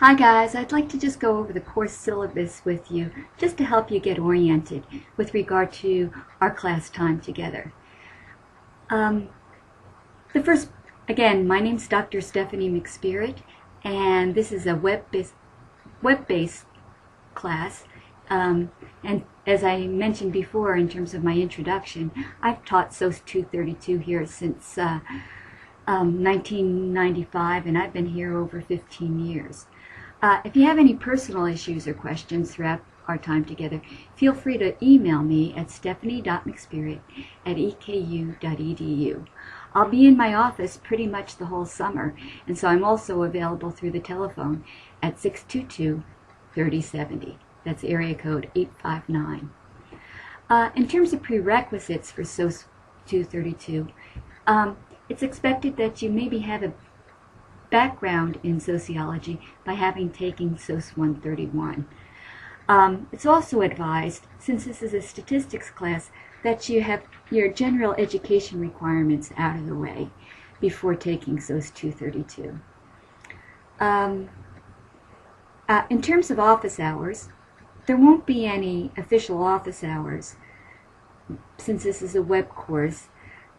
Hi guys, I'd like to just go over the course syllabus with you just to help you get oriented with regard to our class time together. Again, my name's Dr. Stephanie McSpirit, and this is a web-based class. And as I mentioned before in terms of my introduction, I've taught Soc232 here since 1995, and I've been here over 15 years. If you have any personal issues or questions throughout our time together, feel free to email me at stephanie.mcspirit@eku.edu. I'll be in my office pretty much the whole summer, and so I'm also available through the telephone at 622-3070. That's area code 859. In terms of prerequisites for Soc232, it's expected that you maybe have a background in sociology by having taken Soc131. It's also advised, since this is a statistics class, that you have your general education requirements out of the way before taking Soc232. In terms of office hours, there won't be any official office hours since this is a web course,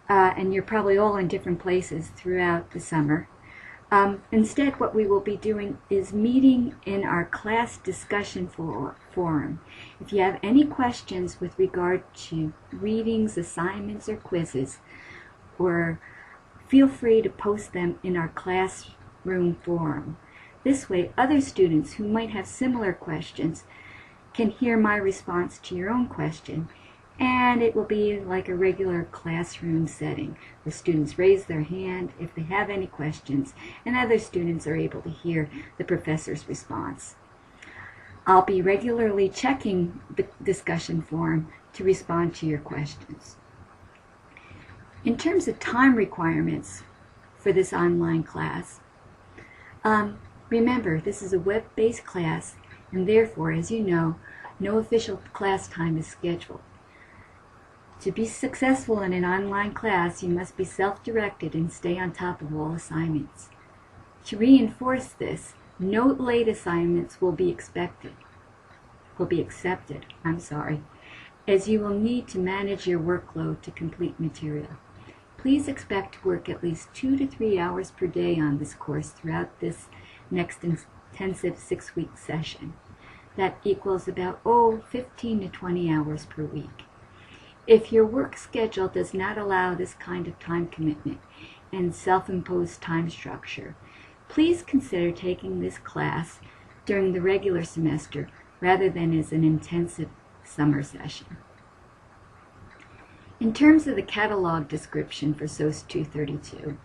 and you're probably all in different places throughout the summer. Instead, what we will be doing is meeting in our class discussion forum. If you have any questions with regard to readings, assignments, or quizzes, feel free to post them in our classroom forum. This way, other students who might have similar questions can hear my response to your own question, and it will be like a regular classroom setting where students raise their hand if they have any questions, and other students are able to hear the professor's response. I'll be regularly checking the discussion forum to respond to your questions. In terms of time requirements for this online class, remember, this is a web-based class, and therefore, as you know, no official class time is scheduled. To be successful in an online class, you must be self-directed and stay on top of all assignments. To reinforce this, no late assignments will be accepted, as you will need to manage your workload to complete material. Please expect to work at least 2 to 3 hours per day on this course throughout this next intensive 6-week session. That equals about 15 to 20 hours per week. If your work schedule does not allow this kind of time commitment and self-imposed time structure, please consider taking this class during the regular semester rather than as an intensive summer session. In terms of the catalog description for Soc232,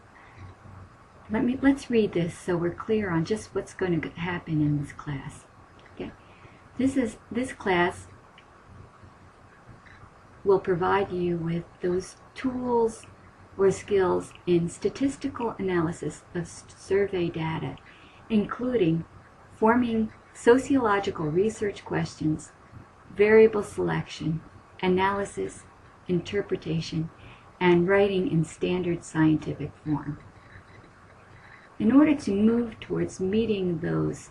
let's read this so we're clear on just what's going to happen in this class. Okay? This class will provide you with those tools or skills in statistical analysis of survey data, including forming sociological research questions, variable selection, analysis, interpretation, and writing in standard scientific form. In order to move towards meeting those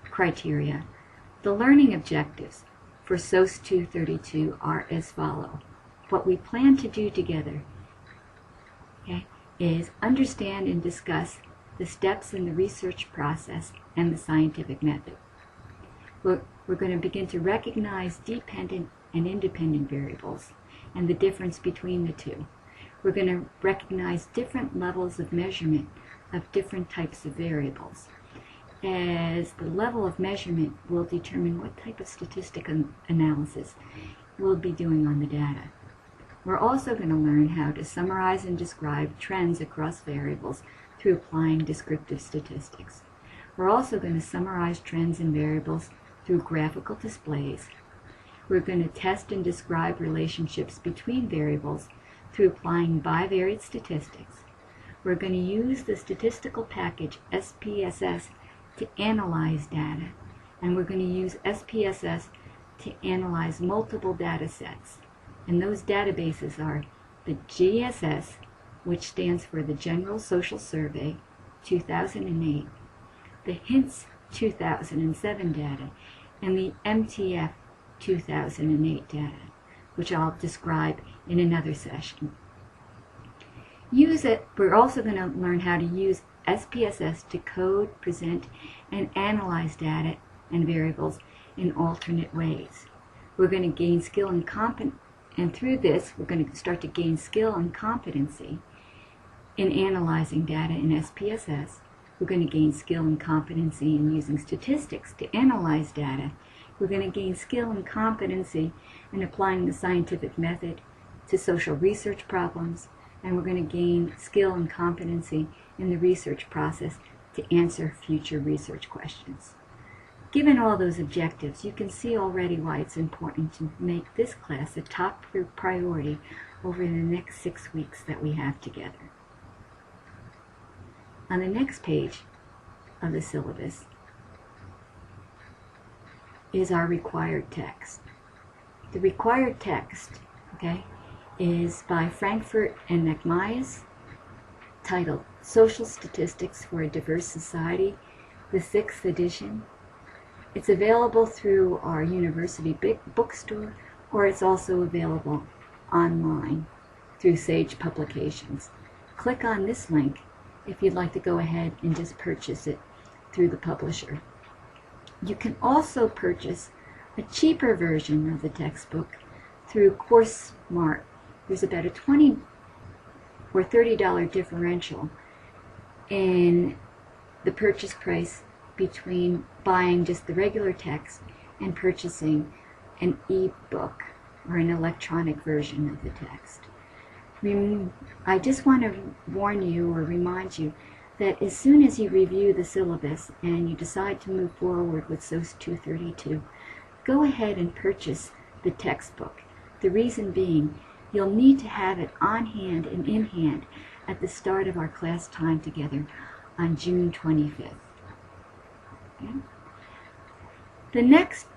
criteria, the learning objectives for Soc232 are as follows. What we plan to do together is understand and discuss the steps in the research process and the scientific method. We're going to begin to recognize dependent and independent variables and the difference between the two. We're going to recognize different levels of measurement of different types of variables, as the level of measurement will determine what type of statistical analysis we'll be doing on the data. We're also going to learn how to summarize and describe trends across variables through applying descriptive statistics. We're also going to summarize trends in variables through graphical displays. We're going to test and describe relationships between variables through applying bivariate statistics. We're going to use the statistical package SPSS to analyze data, and we're going to use SPSS to analyze multiple data sets. And those databases are the GSS, which stands for the General Social Survey 2008, the HINTS 2007 data and the MTF 2008 data, which I'll describe in another session. We're also going to learn how to use SPSS to code, present, and analyze data and variables in alternate ways. We're going to gain skill and competency, and through this we're going to start to gain skill and competency in analyzing data in SPSS. We're going to gain skill and competency in using statistics to analyze data. We're going to gain skill and competency in applying the scientific method to social research problems, and we're going to gain skill and competency in the research process to answer future research questions. Given all those objectives, you can see already why it's important to make this class a top priority over the next 6 weeks that we have together. On the next page of the syllabus is our required text. The required text, is by Frankfurt and Neckmeyers, titled Social Statistics for a Diverse Society, the 6th edition. It's available through our university bookstore, or it's also available online through Sage Publications. Click on this link if you'd like to go ahead and just purchase it through the publisher. You can also purchase a cheaper version of the textbook through CourseSmart. There's about a $20 or $30 differential in the purchase price between buying just the regular text and purchasing an e-book or an electronic version of the text. I just want to warn you or remind you that as soon as you review the syllabus and you decide to move forward with Soc232, go ahead and purchase the textbook. The reason being, you'll need to have it on hand and in hand at the start of our class time together on June 25th. Okay? The next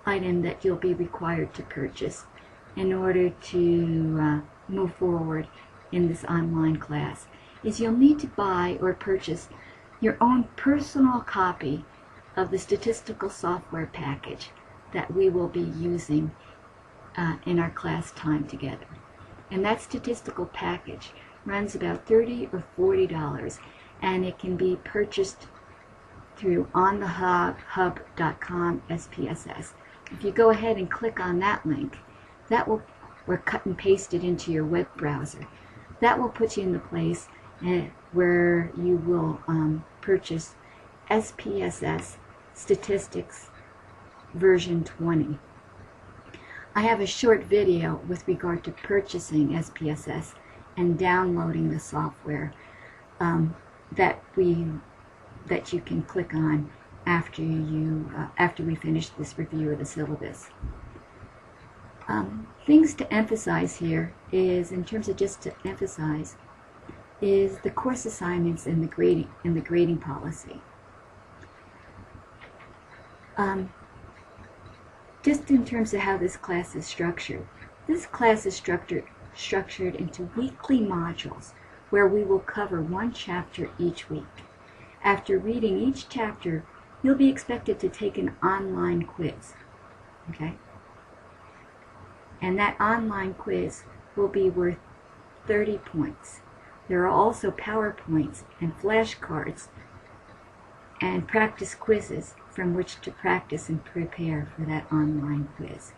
item that you'll be required to purchase in order to move forward in this online class is you'll need to buy or purchase your own personal copy of the statistical software package that we will be using in our class time together. And that statistical package runs about $30 or $40, and it can be purchased through onthehub.com SPSS. If you go ahead and click on that link, or cut and paste it into your web browser, that will put you in the place where you will purchase SPSS Statistics version 20. I have a short video with regard to purchasing SPSS and downloading the software that you can click on after we finish this review of the syllabus. Things to emphasize here is, in terms of just to emphasize, is the course assignments and the grading policy. Just in terms of how this class is structured, this class is structured into weekly modules where we will cover one chapter each week. After reading each chapter, you'll be expected to take an online quiz. Okay? And that online quiz will be worth 30 points. There are also PowerPoints and flashcards and practice quizzes from which to practice and prepare for that online quiz.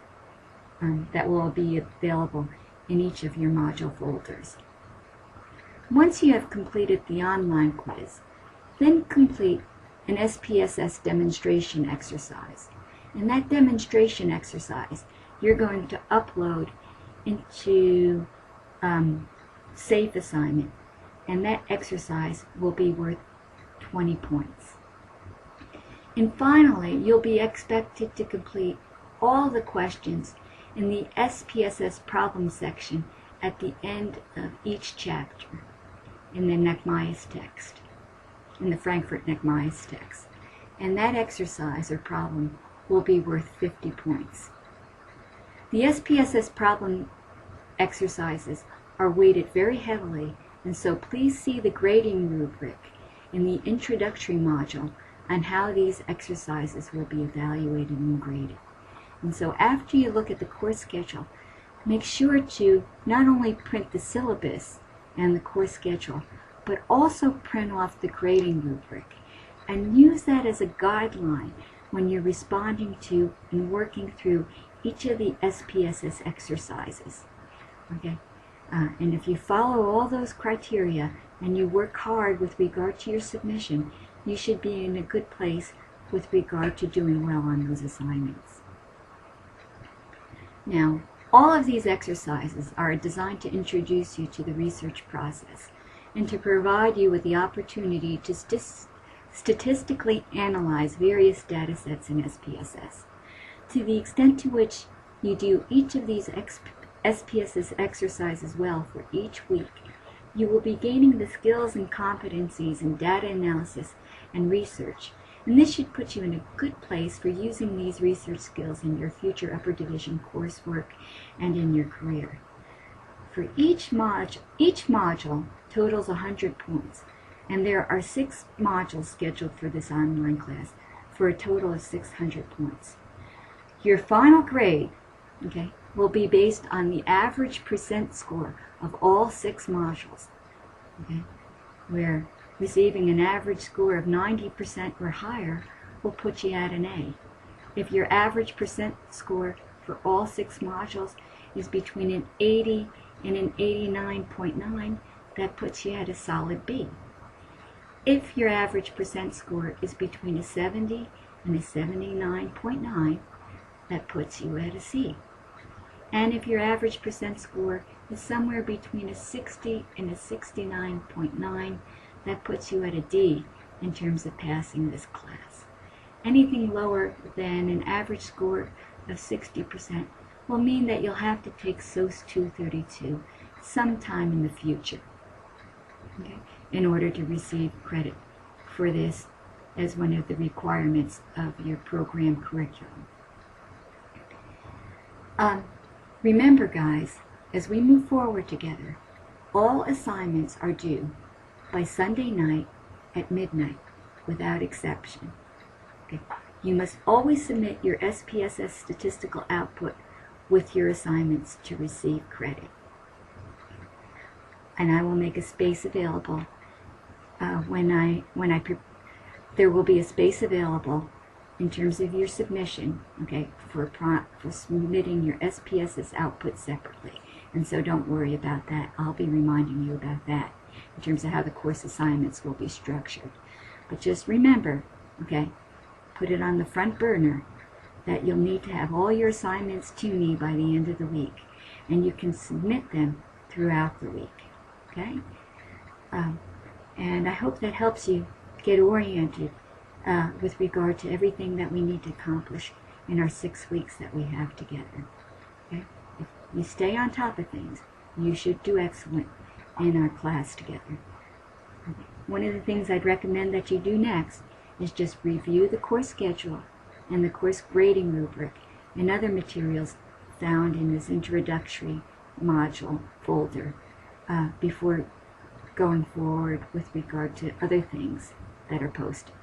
That will be available in each of your module folders. Once you have completed the online quiz, then complete an SPSS demonstration exercise. And that demonstration exercise you're going to upload into Safe Assignment, and that exercise will be worth 20 points. And finally, you'll be expected to complete all the questions in the SPSS problem section at the end of each chapter in the Neckmeyers text, in the Frankfurt Neckmeyers text. And that exercise or problem will be worth 50 points. The SPSS problem exercises are weighted very heavily, and so please see the grading rubric in the introductory module on how these exercises will be evaluated and graded. And so after you look at the course schedule, make sure to not only print the syllabus and the course schedule, but also print off the grading rubric and use that as a guideline when you're responding to and working through each of the SPSS exercises. Okay? And if you follow all those criteria and you work hard with regard to your submission, you should be in a good place with regard to doing well on those assignments. Now, all of these exercises are designed to introduce you to the research process and to provide you with the opportunity to statistically analyze various data sets in SPSS. To the extent to which you do each of these SPSS exercises well for each week, you will be gaining the skills and competencies in data analysis and research, and this should put you in a good place for using these research skills in your future upper division coursework and in your career. For each module totals 100 points, and there are 6 modules scheduled for this online class for a total of 600 points. Your final grade, okay, will be based on the average percent score of all 6 modules, okay, where receiving an average score of 90% or higher will put you at an A. If your average percent score for all 6 modules is between an 80 and an 89.9, that puts you at a solid B. If your average percent score is between a 70 and a 79.9, that puts you at a C. And if your average percent score is somewhere between a 60 and a 69.9, that puts you at a D in terms of passing this class. Anything lower than an average score of 60% will mean that you'll have to take Soc232 sometime in the future, okay, in order to receive credit for this as one of the requirements of your program curriculum. Remember, guys, as we move forward together, all assignments are due by Sunday night at midnight, without exception. Okay. You must always submit your SPSS statistical output with your assignments to receive credit. And I will make a space available there will be a space available in terms of your submission, okay, for submitting your SPSS output separately. And so don't worry about that. I'll be reminding you about that in terms of how the course assignments will be structured. But just remember, okay, put it on the front burner that you'll need to have all your assignments to me by the end of the week, and you can submit them throughout the week, okay? And I hope that helps you get oriented with regard to everything that we need to accomplish in our 6 weeks that we have together, okay? If you stay on top of things, you should do excellent in our class together. Okay. One of the things I'd recommend that you do next is just review the course schedule and the course grading rubric and other materials found in this introductory module folder before going forward with regard to other things that are posted.